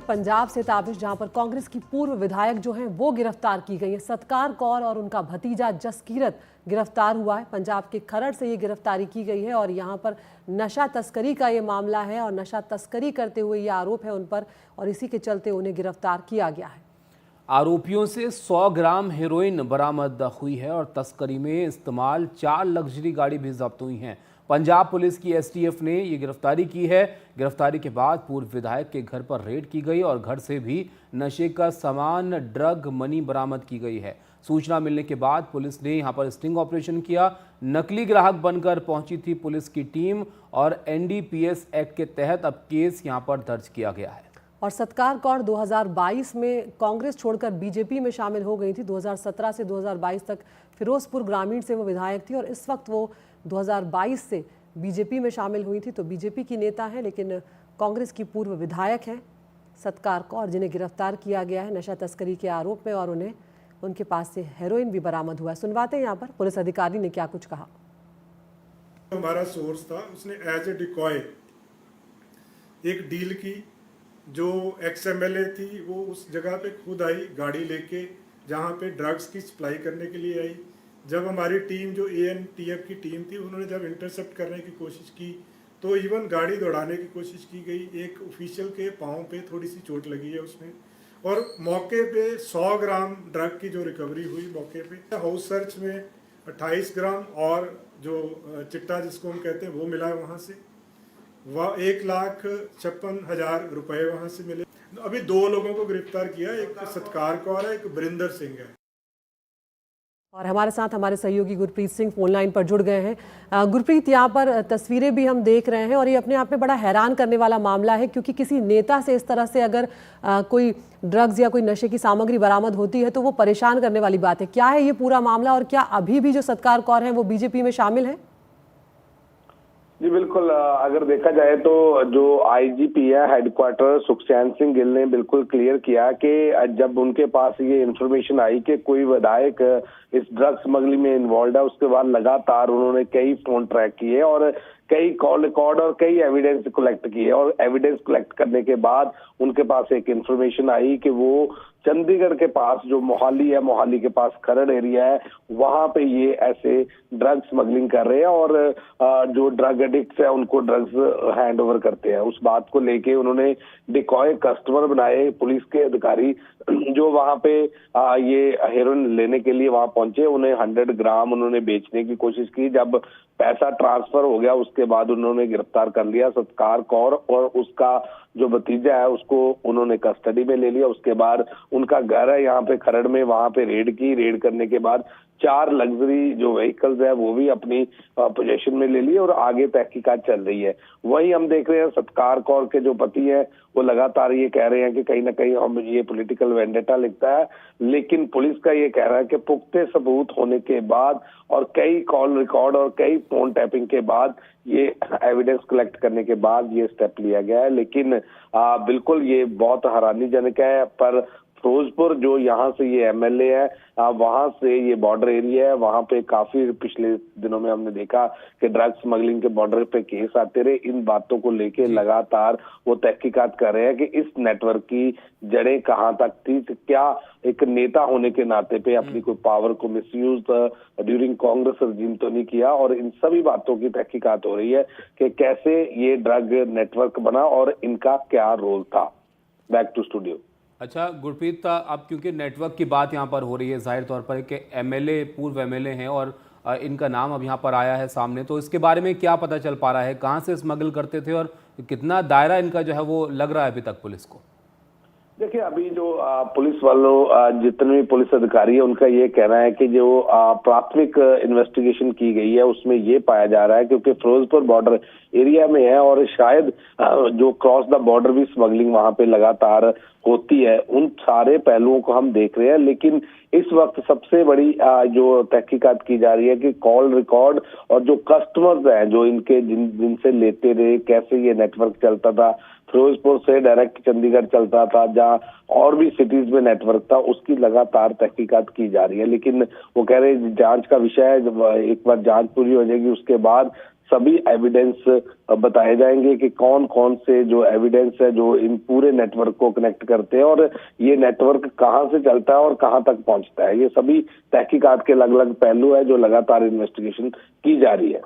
पंजाब से ताबिश, जहां पर कांग्रेस की पूर्व विधायक जो हैं वो गिरफ्तार की गई है। सत्कार कौर और उनका भतीजा जसकीरत गिरफ्तार हुआ है। पंजाब के खरड़ से ये गिरफ्तारी की गई है और यहां पर नशा तस्करी का ये मामला है और नशा तस्करी करते हुए ये आरोप है उन पर और इसी के चलते उन्हें गिरफ्तार किया गया है। आरोपियों से 100 ग्राम हेरोइन बरामद हुई है और तस्करी में इस्तेमाल 4 लग्जरी गाड़ी भी जब्त हुई हैं। पंजाब पुलिस की एसटीएफ ने ये गिरफ्तारी की है। गिरफ्तारी के बाद पूर्व विधायक के घर पर रेड की गई और घर से भी नशे का सामान, ड्रग मनी बरामद की गई है। सूचना मिलने के बाद पुलिस ने यहां पर स्टिंग ऑपरेशन किया। नकली ग्राहक बनकर पहुंची थी पुलिस की टीम और एनडीपीएस एक्ट के तहत अब केस यहां पर दर्ज किया गया है। और सत्कार कौर 2022 में कांग्रेस छोड़कर बीजेपी में शामिल हो गई थी। 2017 से 2022 तक फिरोजपुर ग्रामीण से वो विधायक थी और इस वक्त वो 2022 से बीजेपी में शामिल हुई थी। तो बीजेपी की नेता हैं लेकिन कांग्रेस की पूर्व विधायक हैं सत्कार कौर, जिन्हें गिरफ्तार किया गया है नशा तस्करी के आरोप में और उन्हें उनके पास से हेरोइन भी बरामद हुआ है। सुनवाते हैं यहाँ पर पुलिस अधिकारी ने क्या कुछ कहा। हमारा सोर्स था, उसने एज ए डिकॉय एक डील की। जो एक्स-एमएलए थी वो उस जगह पे खुद आई गाड़ी लेके, जहाँ पे ड्रग्स की सप्लाई करने के लिए आई। जब हमारी टीम जो एएनटीएफ की टीम थी उन्होंने जब इंटरसेप्ट करने की कोशिश की तो इवन गाड़ी दौड़ाने की कोशिश की गई। एक ऑफिशियल के पाँव पे थोड़ी सी चोट लगी है उसमें और मौके पे 100 ग्राम ड्रग की जो रिकवरी हुई मौके पे। हाउस सर्च में 28 ग्राम और जो चिट्टा जिसको हम कहते हैं वो मिला है वहाँ से। वह 1,56,000 रुपए वहाँ से मिले। अभी 2 लोगों को गिरफ्तार किया, एक सत्कार कौर है, एक बरिंदर सिंह है। और हमारे साथ हमारे सहयोगी गुरप्रीत सिंह फोन लाइन पर जुड़ गए हैं। गुरप्रीत, यहाँ पर तस्वीरें भी हम देख रहे हैं और ये अपने आप में बड़ा हैरान करने वाला मामला है, क्योंकि किसी नेता से इस तरह से अगर कोई ड्रग्स या कोई नशे की सामग्री बरामद होती है तो वो परेशान करने वाली बात है। क्या है ये पूरा मामला और क्या अभी भी जो सत्कार कौर हैं वो बीजेपी में शामिल है? जी बिल्कुल, अगर देखा जाए तो जो आईजीपी है हेडक्वार्टर सुखचैन सिंह गिल ने बिल्कुल क्लियर किया कि जब उनके पास ये इन्फॉर्मेशन आई कि कोई विधायक इस ड्रग स्मगलिंग में इन्वॉल्व है, उसके बाद लगातार उन्होंने कई फोन ट्रैक किए और कई कॉल रिकॉर्ड और कई एविडेंस कलेक्ट किए और एविडेंस कलेक्ट करने के बाद उनके पास एक इन्फॉर्मेशन आई कि वो चंडीगढ़ के पास जो मोहाली है, मोहाली के पास खरड़ एरिया है, वहां पे ये ऐसे ड्रग स्मगलिंग कर रहे हैं और जो ड्रग एडिक्ट्स है उनको ड्रग्स हैंड ओवर करते हैं। उस बात को लेके उन्होंने डिकॉय कस्टमर बनाए पुलिस के अधिकारी जो वहां पे ये हेरोइन लेने के लिए वहां पहुंचे। उन्हें 100 ग्राम उन्होंने बेचने की कोशिश की। जब पैसा ट्रांसफर हो गया उसके बाद उन्होंने गिरफ्तार कर लिया सत्कार कौर और उसका जो भतीजा है उसको उन्होंने कस्टडी में ले लिया। उसके बाद उनका घर है यहाँ पे खरड़ में, वहां पे रेड की। रेड करने के बाद 4 लग्जरी जो व्हीकल्स है वो भी अपनी पोजीशन में ले लिए और आगे तहकीकात चल रही है। वही हम देख रहे हैं सत्कार कौर के जो पति हैं वो लगातार ये कह रहे हैं कि कहीं ना कहीं हम ये पॉलिटिकल वेंडेटा लिखता है, लेकिन पुलिस का ये कह रहा है कि पुख्ते सबूत होने के बाद और कई कॉल रिकॉर्ड और कई फोन टैपिंग के बाद ये एविडेंस कलेक्ट करने के बाद ये स्टेप लिया गया है। लेकिन बिल्कुल ये बहुत हैरानीजनक है। पर फिरोजपुर जो यहाँ से ये एमएलए है, वहां से ये बॉर्डर एरिया है, वहां पे काफी पिछले दिनों में हमने देखा कि ड्रग स्मगलिंग के बॉर्डर पे केस आते रहे। इन बातों को लेके लगातार वो तहकीकात कर रहे हैं कि इस नेटवर्क की जड़ें कहाँ तक थी। क्या एक नेता होने के नाते पे अपनी कोई पावर को मिसयूज ड्यूरिंग कांग्रेस रजीम तो नहीं किया। और इन सभी बातों की तहकीकात हो रही है कि कैसे ये ड्रग नेटवर्क बना और इनका क्या रोल था। Back to studio. अच्छा गुरप्रीत, अब क्योंकि नेटवर्क की बात यहाँ पर हो रही है, जाहिर तौर पर कि एमएलए पूर्व एमएलए हैं और इनका नाम अब यहाँ पर आया है सामने, तो इसके बारे में क्या पता चल पा रहा है? कहाँ से स्मगल करते थे और कितना दायरा इनका जो है वो लग रहा है अभी तक पुलिस को? देखिए, अभी जो पुलिस वालों जितने भी पुलिस अधिकारी है उनका ये कहना है कि जो प्राथमिक इन्वेस्टिगेशन की गई है उसमें ये पाया जा रहा है, क्योंकि फिरोजपुर बॉर्डर एरिया में है और शायद जो क्रॉस द बॉर्डर भी स्मगलिंग वहां पे लगातार होती है, उन सारे पहलुओं को हम देख रहे हैं। लेकिन इस वक्त सबसे बड़ी जो तहकीकात की जा रही है कि कॉल रिकॉर्ड और जो कस्टमर्स हैं जो इनके जिनसे लेते रहे, कैसे ये नेटवर्क चलता था, फिरोजपुर से डायरेक्ट चंडीगढ़ चलता था, जहाँ और भी सिटीज में नेटवर्क था, उसकी लगातार तहकीकात की जा रही है। लेकिन वो कह रहे हैं जांच का विषय है, एक बार जांच पूरी हो जाएगी उसके बाद सभी एविडेंस बताए जाएंगे कि कौन कौन से जो एविडेंस है जो इन पूरे नेटवर्क को कनेक्ट करते हैं और ये नेटवर्क कहां से चलता है और कहां तक पहुंचता है। ये सभी तहकीकात के अलग अलग पहलू है जो लगातार इन्वेस्टिगेशन की जा रही है।